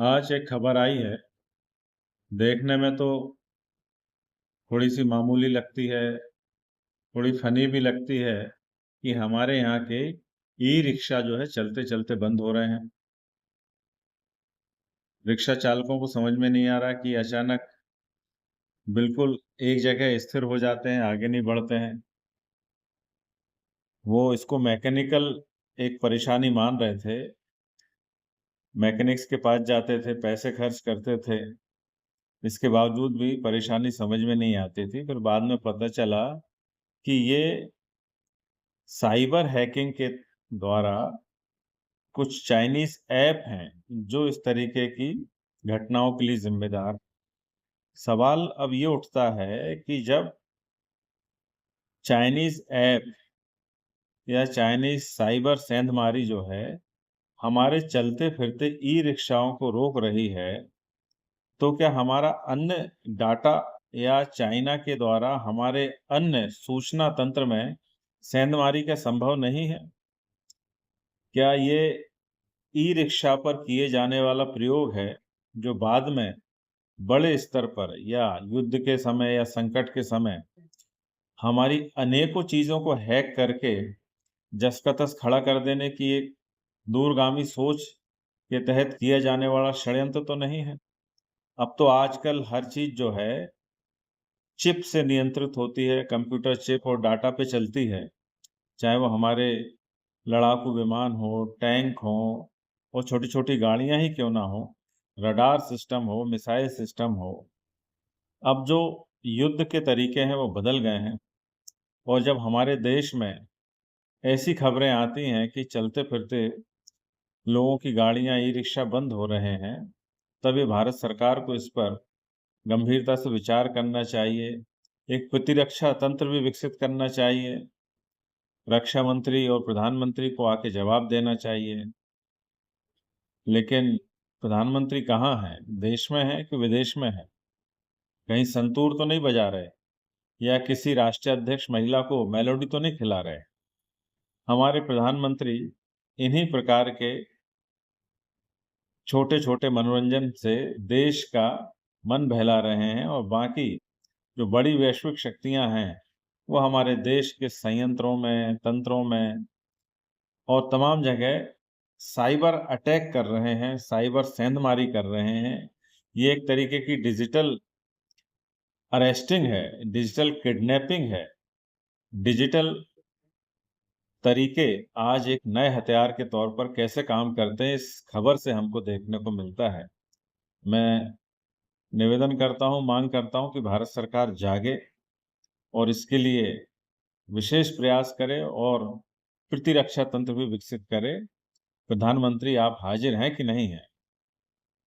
आज एक खबर आई है, देखने में तो थोड़ी-सी मामूली लगती है, थोड़ी फ़नी भी लगती है कि हमारे यहाँ के ई-रिक्शा जो है चलते-चलते बंद हो रहे हैं। रिक्शा चालकों को समझ में नहीं आ रहा कि अचानक बिल्कुल एक जगह स्थिर हो जाते हैं, आगे नहीं बढ़ते हैं। वो इसको मैकेनिकल एक परेशानी मान रहे थे, मैकेनिक्स के पास जाते थे, पैसे खर्च करते थे, इसके बावजूद भी परेशानी समझ में नहीं आती थी। फिर बाद में पता चला कि ये साइबर हैकिंग के द्वारा कुछ चाइनीज़ ऐप हैं, जो इस तरीके की घटनाओं के लिए ज़िम्मेदार। सवाल अब ये उठता है कि जब चाइनीज़ ऐप या चाइनीज़ साइबर सेंधमारी जो है, हमारे चलते-फिरते ई-रिक्शाओं को रोक रही है, तो क्या हमारा अन्य डाटा या चाइना के द्वारा हमारे अन्य सूचना तंत्र में सेंधमारी क्या संभव नहीं है? क्या ये ई-रिक्शा पर किए जाने वाला प्रयोग है, जो बाद में बड़े स्तर पर या युद्ध के समय या संकट के समय हमारी अनेकों चीज़ों को हैक करके जस का तस खड़ा कर देने की एक दूरगामी सोच के तहत किया जाने वाला षड्यंत्र तो नहीं है? अब तो आजकल हर चीज़ जो है चिप से नियंत्रित होती है, कंप्यूटर चिप और डाटा पे चलती है। चाहे वो हमारे लड़ाकू विमान हो, टैंक हों और छोटी-छोटी गाड़ियाँ ही क्यों ना हों, रडार सिस्टम हो, मिसाइल सिस्टम हो। अब जो युद्ध के तरीके हैं वो बदल गए हैं और जब हमारे देश में ऐसी खबरें आती हैं कि चलते-फिरते लोगों की गाड़ियाँ, ई-रिक्शा बंद हो रहे हैं, तब ये भारत सरकार को इस पर गंभीरता से विचार करना चाहिए। एक प्रतिरक्षा तंत्र भी विकसित करना चाहिए। रक्षा मंत्री और प्रधानमंत्री को आके जवाब देना चाहिए। लेकिन प्रधानमंत्री कहाँ हैं? देश में हैं कि विदेश में हैं? कहीं संतूर तो नहीं बजा रहे या किसी राष्ट्रीय अध्यक्ष महिला को मेलोडी तो नहीं खिला रहे? हमारे प्रधानमंत्री इन्हीं प्रकार के छोटे-छोटे मनोरंजन से देश का मन बहला रहे हैं और बाकी जो बड़ी वैश्विक शक्तियाँ हैं, वो हमारे देश के संयंत्रों में, तंत्रों में और तमाम जगह साइबर अटैक कर रहे हैं, साइबर सेंधमारी कर रहे हैं। ये एक तरीके की डिजिटल अरेस्टिंग है, डिजिटल किडनैपिंग है, डिजिटल तरीके आज एक नए हथियार के तौर पर कैसे काम करते हैं, इस खबर से हमको देखने को मिलता है। मैं निवेदन करता हूँ, माँग करता हूँ कि भारत सरकार जागे और इसके लिए विशेष प्रयास करे और प्रतिरक्षा तंत्र भी विकसित करे। प्रधानमंत्री आप हाज़िर हैं कि नहीं हैं?